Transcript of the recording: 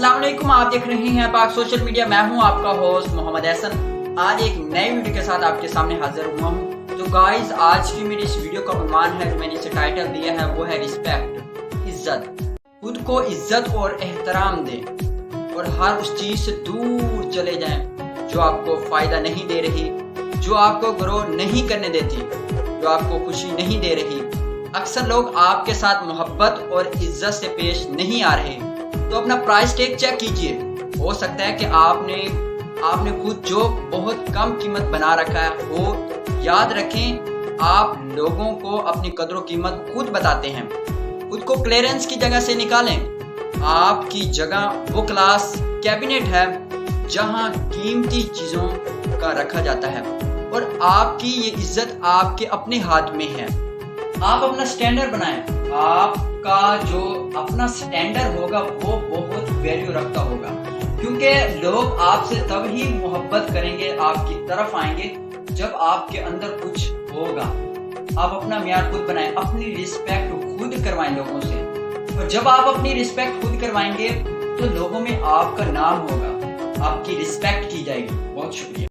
अस्सलाम वालेकुम, आप देख रहे हैं पाक सोशल मीडिया। मैं हूं आपका होस्ट मोहम्मद एहसन। आज एक नई वीडियो के साथ आपके सामने हाजिर हुआ हूं। तो गाइस, आज की मेरी इस वीडियो का उन्वान है, जो मैंने इसे टाइटल दिया है, वो है रिस्पेक्ट, इज्जत। खुद को इज्जत और एहतराम दें और हर उस चीज से दूर चले जाएं जो आपको फायदा नहीं दे रही, जो आपको ग्रो नहीं करने देती, जो आपको खुशी नहीं दे रही। अक्सर लोग आपके साथ मोहब्बत और इज्जत से पेश नहीं आ रहे, तो अपना प्राइस टैग चेक कीजिए। हो सकता है कि आपने खुद जो बहुत कम कीमत बना रखा है वो। याद रखें, आप लोगों को अपनी कदर कीमत खुद बताते हैं। खुद को क्लियरेंस की जगह से निकालें। आपकी जगह वो क्लास कैबिनेट है जहां कीमती चीज़ों का रखा जाता है और आपकी ये इज्जत आपके अपने हाथ में है। आप अपना स्टैंडर्ड बनाएं। आपका जो अपना स्टैंडर्ड होगा वो बहुत वैल्यू रखता होगा, क्योंकि लोग आपसे तब ही मोहब्बत करेंगे, आपकी तरफ आएंगे, जब आपके अंदर कुछ होगा। आप अपना मियार खुद बनाएं, अपनी रिस्पेक्ट खुद करवाएं लोगों से। और जब आप अपनी रिस्पेक्ट खुद करवाएंगे तो लोगों में आपका नाम होगा, आपकी रिस्पेक्ट की जाएगी। बहुत शुक्रिया।